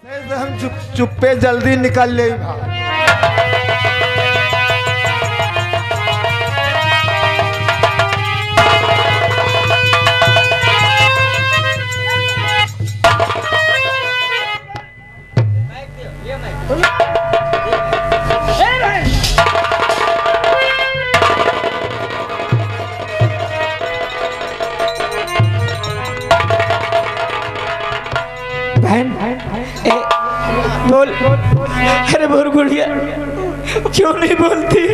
हम चुप्पे जल्दी निकल ले भाई। बोल। अरे बोल गुड़िया, क्यों नहीं बोलती?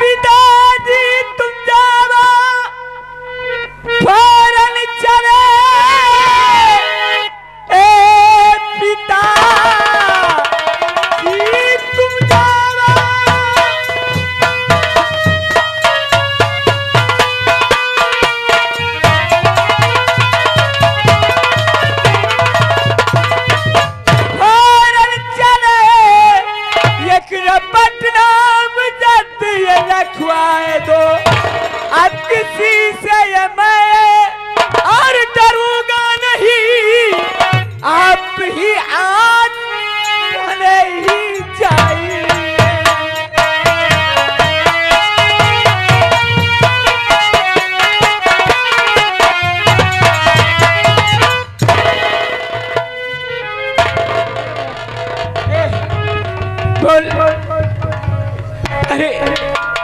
पिताजी तुम जाओ, फौरन चले। पिता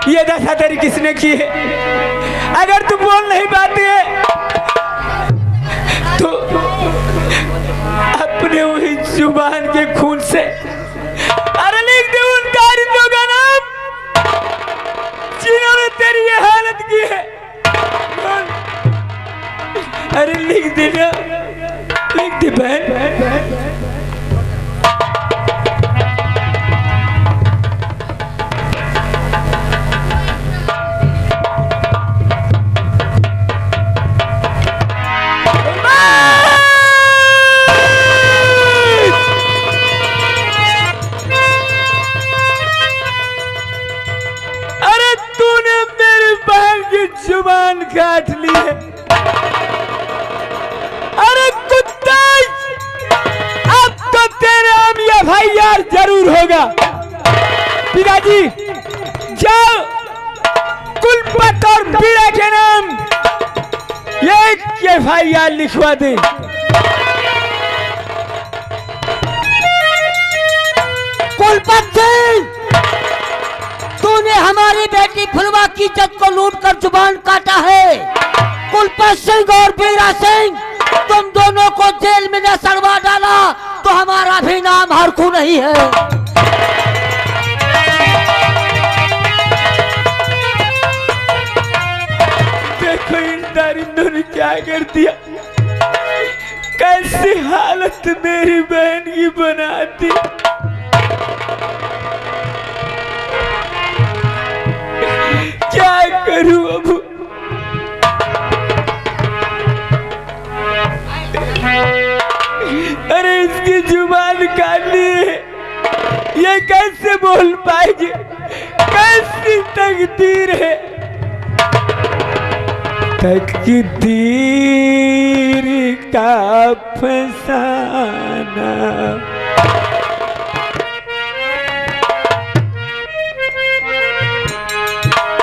ये दशा तेरी किसने की है? अगर तू बोल नहीं पाती है तो अपने वही जुबान के खून से अरे लिख दे उन कारिंदों का नाम जिन्होंने तेरी ये हालत की है। अरे लिख दे ना, लिख दे बहन। जुबान काट ली है। अरे कुत्ता, अब तो तेरे नाम या भाई यार जरूर होगा। पिताजी जाओ कुलपत और पीड़ा के नाम ये भाई यार लिखवा दे। कुलपत सिंह, तूने हमारी बेटी फुलवा की इज्जत को लूट कर जुबान काटा है। कुलपत सिंह और बीरा सिंह, तुम दोनों को जेल में न सड़वा डाला तो हमारा भी नाम हरखू नहीं है। देखो इन दरिंदों ने क्या कर दिया, कैसी हालत मेरी बहन की बनाती। क्या करूं अब? अरे इसकी जुबान काली है, ये कैसे बोल पाएगी? कैसी तकदीर है, तकदीर का फसाना।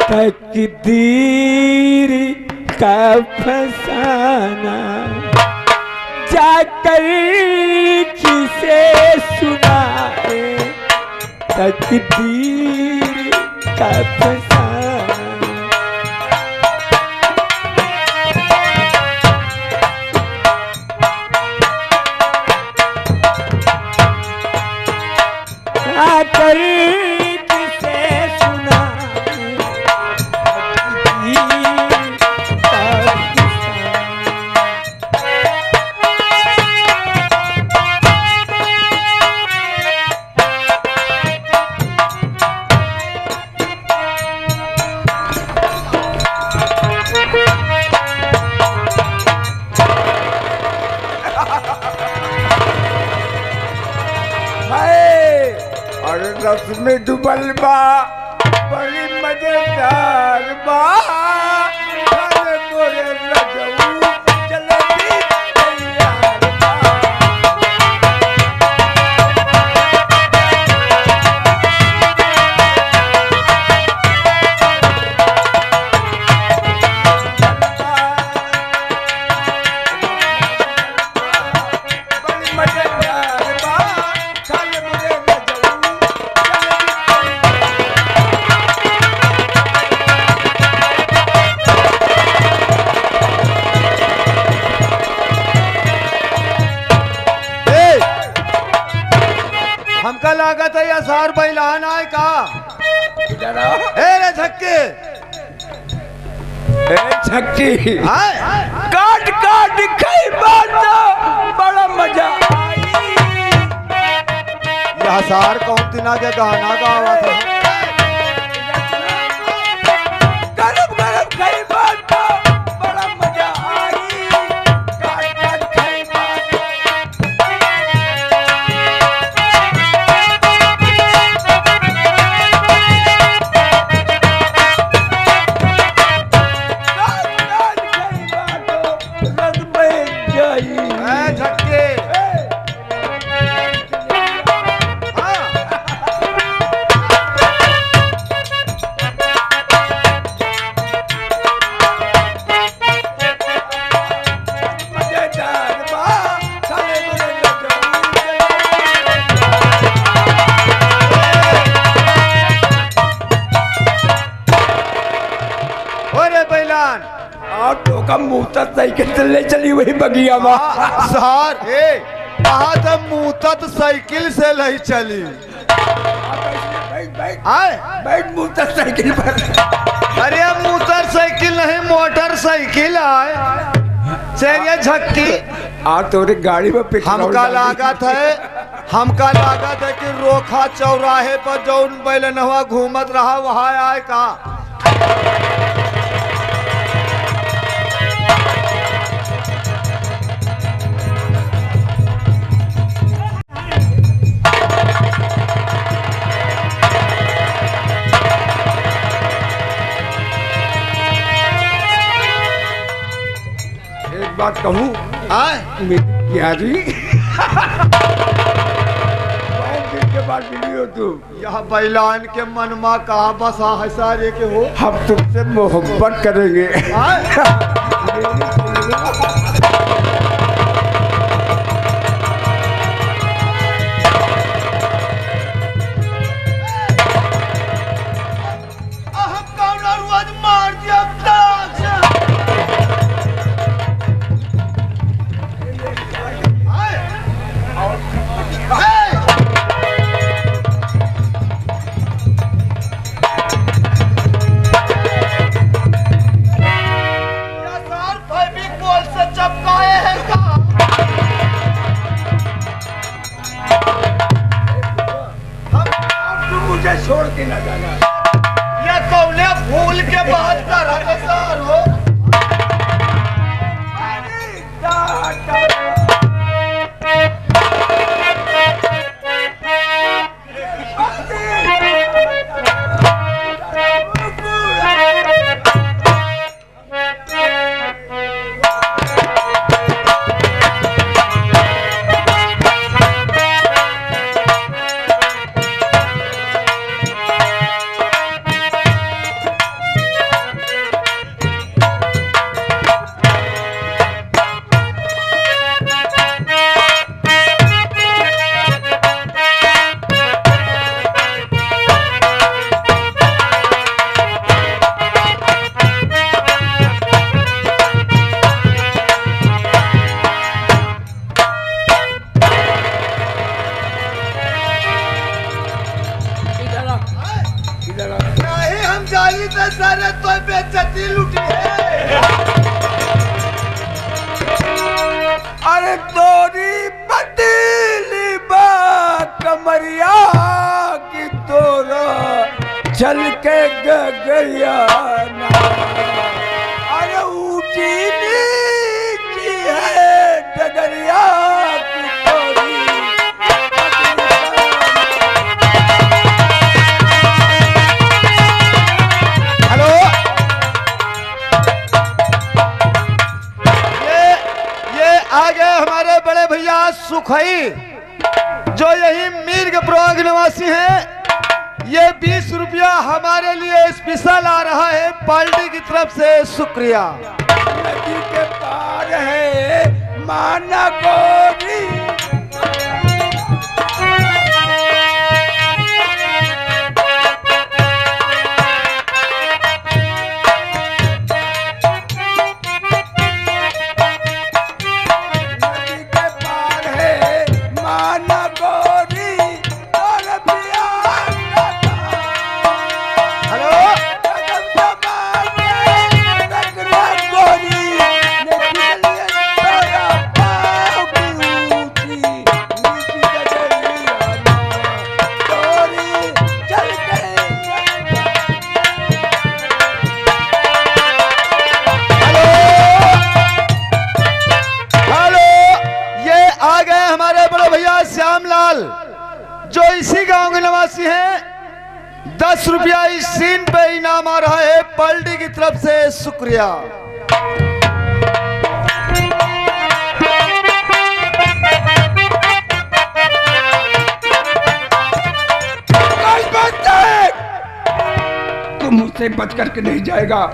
तकदीर का फसाना जाकर किसे सुनाए। तकदीर का फसाना। जाकर रस में डुबल बा मजेदार बात अरे मोरे रजऊ जलेबी तैयार बड़ी मजेदार बात खाले मोरे रजऊ ए, हमका लागत है असार बैलान आए का इधर आओ ए रे झक्के ए छक्की आए काट काट खाई बात बड़ा मजा आई यह सार कौन दिना के गाना गावा था गरम गरम खाई बात बड़ा मजा आई काट काट खाई बात काट काट खाई बात रस बह जाई ए झक्के हाँ मजेदार बा खाले मोरे रजऊ ओरे बैलान आप तो कम मुंह साइकिल से ले चली वही बगिया में सार ए कहा तो मुतत साइकिल से नहीं चली बैठ आए बैठ मुंह साइकिल पर अरे अब मोटरसाइकिल नहीं मोटरसाइकिल आए चलिए झक्की आप तोरे गाड़ी में पेट्रोल हमका डाल दी। लागत है हमका लागत है कि रोखा चौराहे पर जौन बैलनवा घूमत रहा वहाँ आए का एक बात कहूँ आए मेरी यारी बहुत दिन के बाद मिली हो तुम यह बैलान के मनमा कहा बसा है सारे के हो हम तुमसे मोहब्बत करेंगे आए हम कौन रुआज मार दिया तुम मुझे छोड़ के न जाना ये कौने फूल के बाद का रंगसार हो नहीं हम जाली तो सारे तो बेचती लुटी है अरे तोरी पतीली बा कमरिया की तोरा चल के गया ना अरे ऊंची नीची है डगरिया की तोरी पतीली बा। दुखई जो यही मीरगपुरा के निवासी हैं, ये 20 रुपया हमारे लिए स्पेशल आ रहा है पार्टी की तरफ से, शुक्रिया। नदी के पार है माना गोरी। जो इसी गांव के निवासी हैं, 10 रुपया इस सीन पे इनाम आ रहा है पार्टी की तरफ से, शुक्रिया। तुम मुझसे बच करके नहीं जाएगा,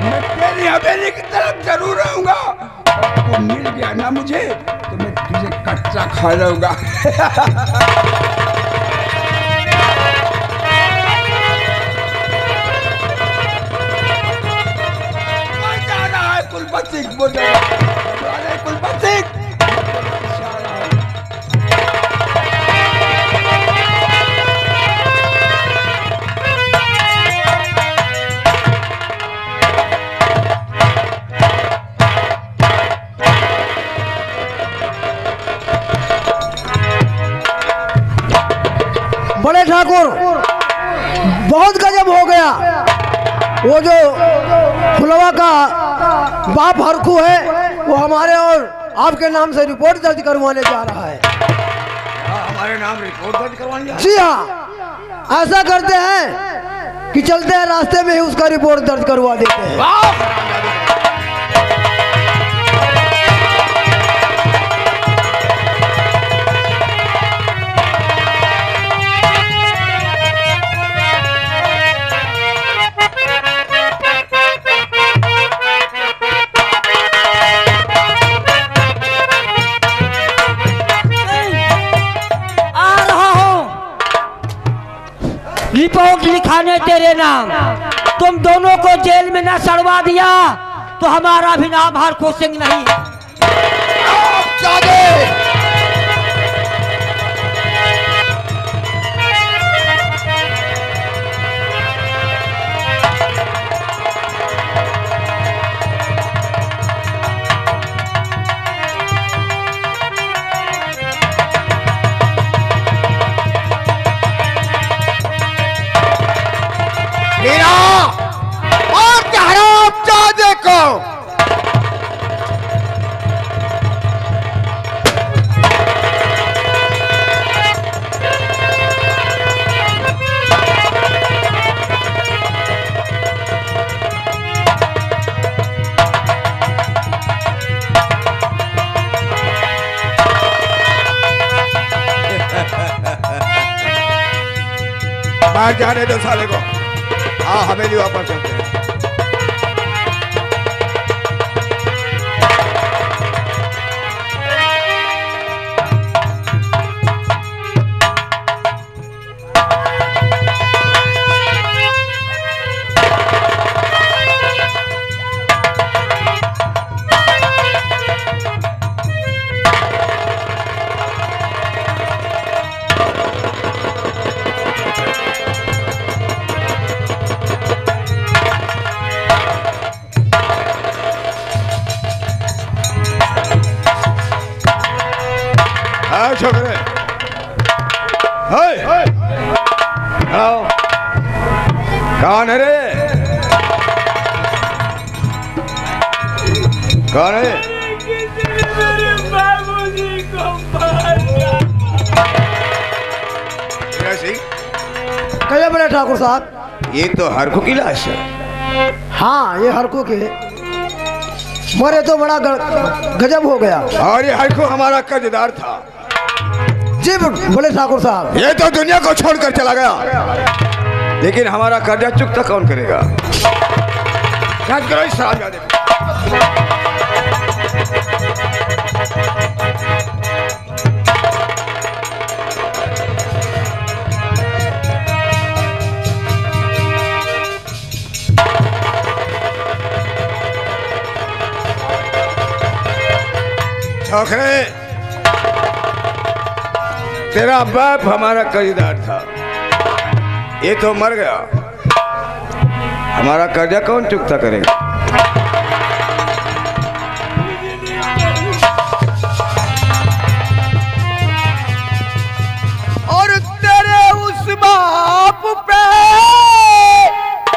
मैं तेरी हवेली की तरफ जरूर आऊंगा। और तू मिल गया ना मुझे तो मैं तुझे कच्चा खा जाऊंगा। जा रहा है कुलपत सिंह, बोल रहा है कुलपत सिंह। बड़े ठाकुर, बहुत गजब हो गया। वो जो फुलवा का बाप हरखू है वो हमारे और आपके नाम से रिपोर्ट दर्ज करवाने जा रहा है। हमारे नाम रिपोर्ट दर्ज करवाने? जी हाँ, ऐसा करते हैं कि चलते हैं रास्ते में ही उसका रिपोर्ट दर्ज करवा देते हैं। रिपोर्ट लिखाने तेरे नाम, तुम दोनों को जेल में न सड़वा दिया तो हमारा भी नाम हरखू सिंह नहीं। और क्या हराम जादे को बाहर जाने दो साले को। हाँ, हवेली वापस चलते हैं। छोकरे, कौन है रे? कौन है? मेरे बाबूजी को मार दिया। कहिए बड़े ठाकुर साहब। ये तो हरखू की लाश है। हाँ, ये हरखू के मरे तो बड़ा गजब हो गया। और ये हरखू हमारा कर्जदार था। जी बोले ठाकुर साहब। ये तो दुनिया को छोड़कर चला गया, लेकिन हमारा कर्जा चुकता कौन करेगा? जांच करो इस शराबजादे को। छोकरे, तेरा बाप हमारा खरीदार था, ये तो मर गया, हमारा कर्जा कौन चुकता करेगा? और तेरे उस बाप पे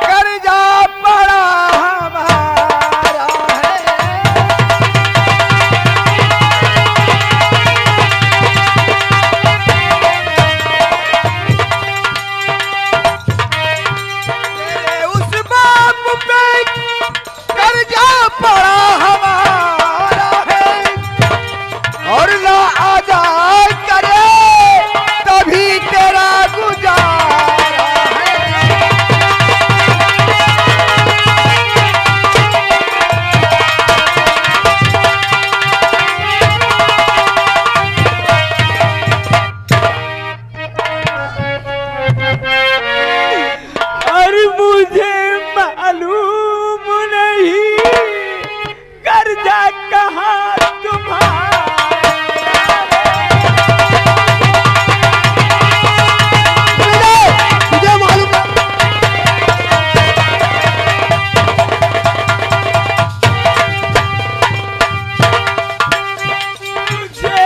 कर्जा पड़ा हमारा है। तेरे उस बाप पे कर्जा पड़ा हमारा है, और ना अदा करे तभी तेरा गुजारा है। और मुझे मालूम नहीं कर्जा कहाँ तुम्हारा। मुझे मालूम मुझे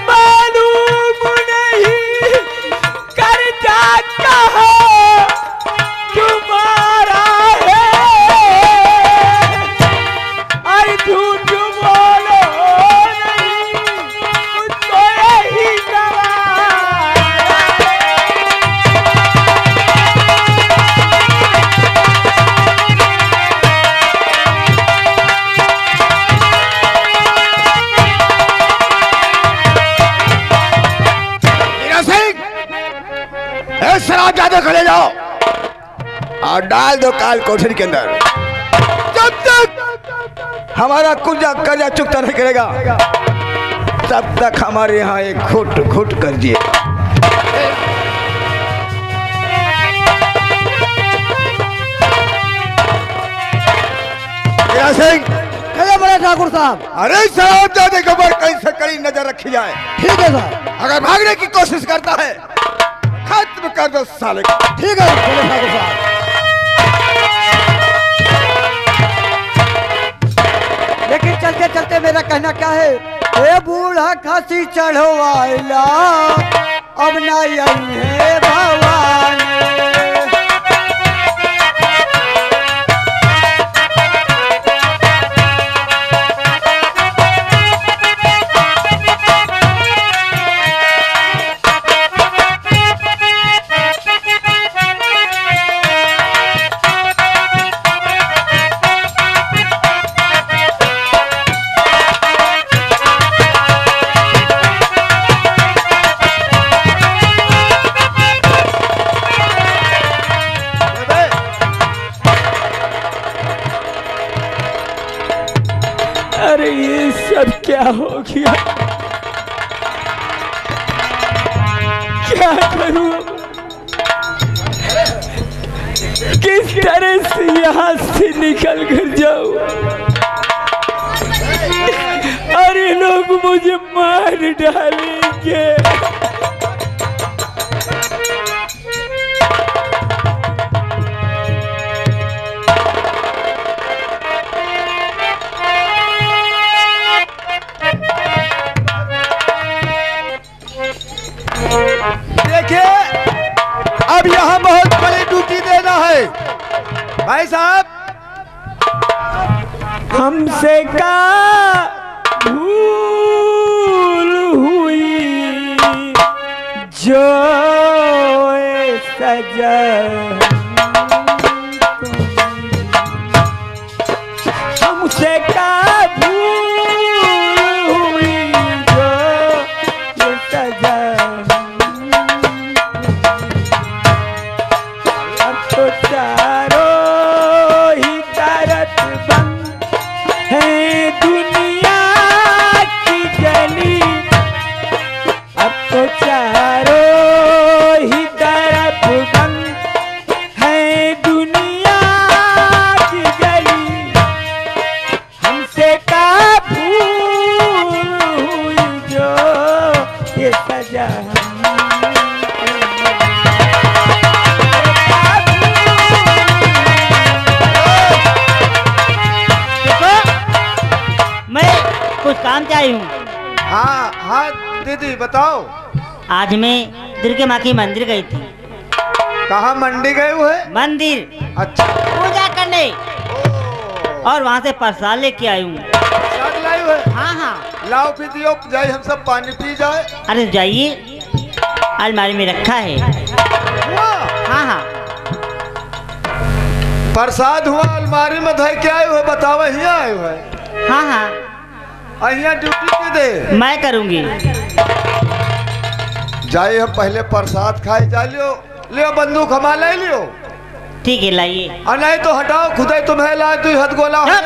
मालूम नहीं कर्जा कहाँ तुम्हारा है। अरे झूठ बोलो नहीं, मुझको यही गवारा हीरा सिंह, इस शराबजादे को ले जाओ और डाल दो काल कोठरी के अंदर। जब तक हमारा कर्जा चुकता नहीं करेगा, तब तक हमारे यहाँ एक घुट घुट कर दिए। हीरा सिंह, कहे बड़े ठाकुर साहब। अरे शराबजादे के ऊपर कैसे कड़ी नजर रखी जाए। ठीक है साहब। अगर भागने की कोशिश करता है, खत्म कर दो साले को। ठीक है बड़े ठाकुर साहब। लेकिन चलते चलते मेरा कहना क्या है, ए बूढ़ा खांसी चढ़वाइला अब ना यही है भगवान। अरे ये सब क्या हो गया, क्या करूं, किस तरह से यहाँ से निकल कर जाऊं। अरे लोग मुझे मार डालेंगे। देखिए, अब यहाँ बहुत बड़ी ड्यूटी देना है भाई साहब। हमसे का भूल हुई जो सजा, हमसे का भूल हुई जो सजा। आई हूँ। हाँ हाँ दीदी बताओ। आज मैं दुर्गा माँ के मंदिर गई थी। कहाँ मंडी गए हुए? मंदिर अच्छा। पूजा करने, ओ, और वहाँ से प्रसाद लेके आई हूँ। प्रसाद लाए हुए? हाँ हाँ। लाओ फिर दियो, जाए हम सब पानी पी जाए। अरे जाइए, अलमारी में रखा है। हुआ? हाँ हाँ। प्रसाद हुआ अलमारी में धय के आए हुए, बताओ। यहाँ आए हुए? हाँ हाँ। यहाँ ड्यूटी के दे मैं करूँगी। जाए हम पहले प्रसाद खाए जा लियो। लियो बंदूक हमा ले लियो। ठीक है लाइए। और नहीं तो हटाओ, खुदा तुम्हें लाए तू हद गोला है।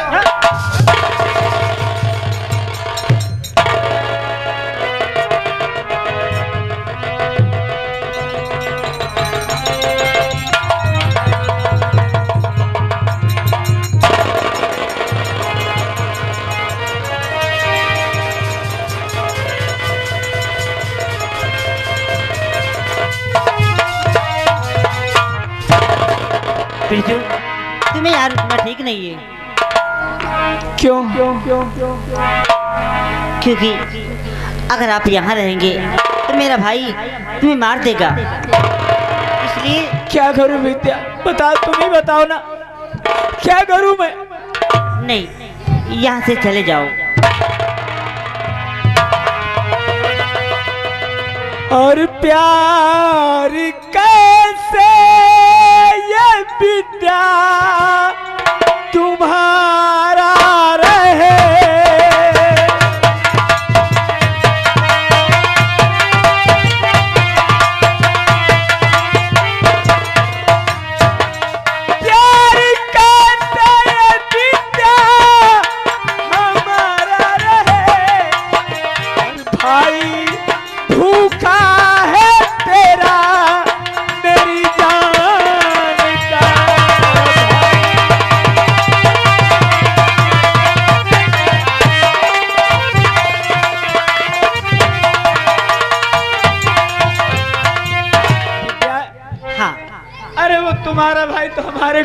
बिरजू, तुम्हें यार उतना ठीक नहीं है। क्यों? क्योंकि अगर आप यहाँ रहेंगे तो मेरा भाई तुम्हें मार देगा। इसलिए क्या करूं विद्या, बता, तुम ही बताओ ना, क्या करूं मैं? नहीं, यहाँ से चले जाओ। और प्यार कैसे ये विद्या तुम्हारा रहे। प्यार कैसे ये विद्या हमारा रहे। भाई भूखा है तेरा मेरी जान का। हाँ, अरे वो तुम्हारा भाई तो हमारे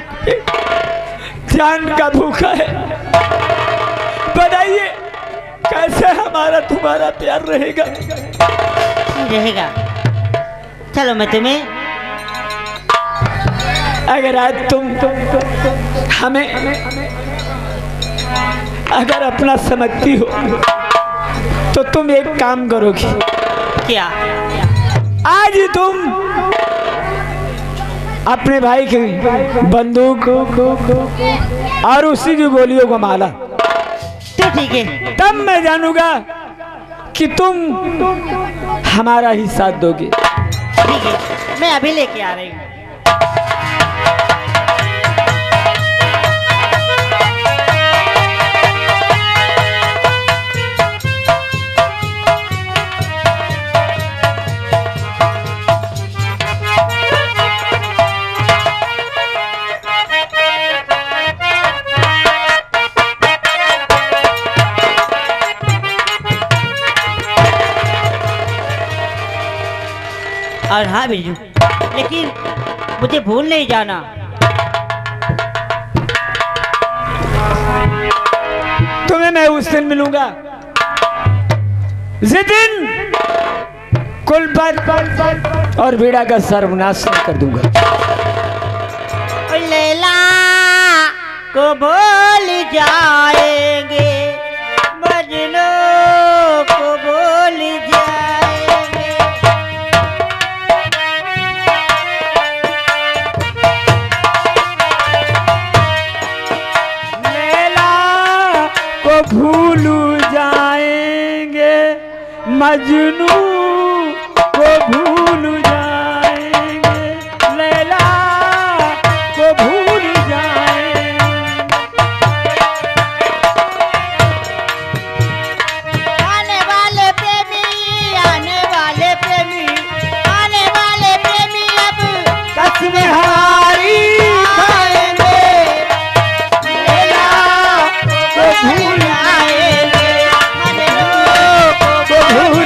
जान का भूखा है। बताइए कैसे हमारा तुम्हारा प्यार रहेगा? रहेगा। चलो मैं तुम्हें, अगर आज तुम हमें अगर अपना समझती हो तो तुम एक काम करोगी। क्या? आज तुम अपने भाई की बंदूक और उसी की गोलियों को मारा, तो ठीक है। तब मैं जानूंगा कि तुम हमारा ही साथ दोगे। ठीक है, मैं अभी लेके आ रही हूँ। और हाँ बिरजू, लेकिन मुझे भूल नहीं जाना। तुम्हें मैं उस दिन मिलूंगा जिस दिन कुलपत और बीड़ा का सर्वनाश कर दूंगा। लैला को भूल जाएंगे, मजनू को भूल जाएंगे। लैला को भूल जाएंगे, मजनू को भूल जाएंगे, लैला को भूल जाएंगे। आने वाले प्रेमी, आने वाले प्रेमी, आने वाले प्रेमी अब कसमें हमारी खाएंगे, लैला को भूल जाएंगे, मजनू को भूल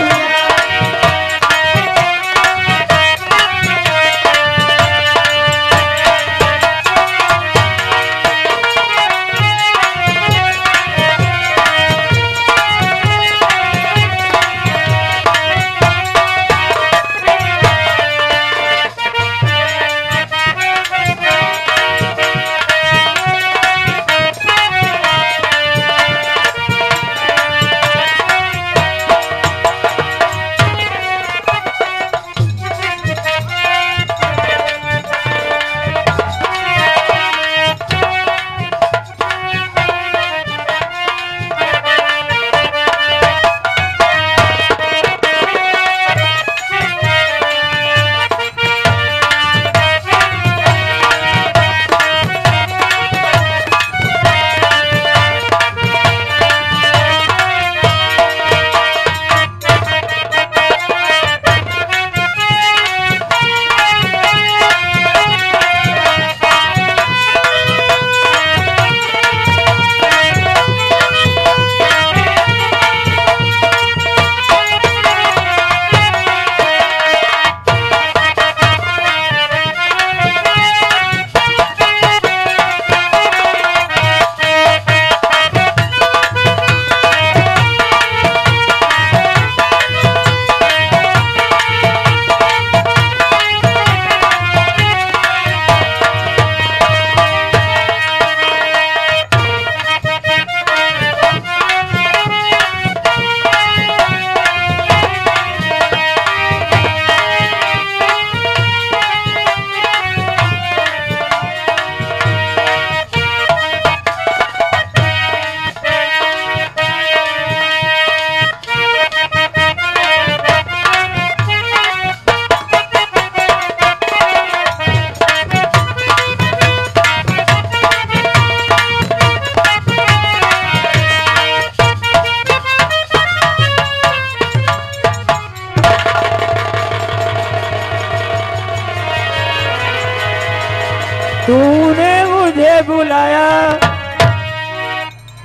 तूने मुझे बुलाया,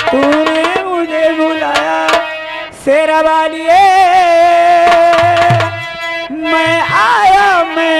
तूने मुझे बुलाया शेरा वालिए, मैं आया, मैं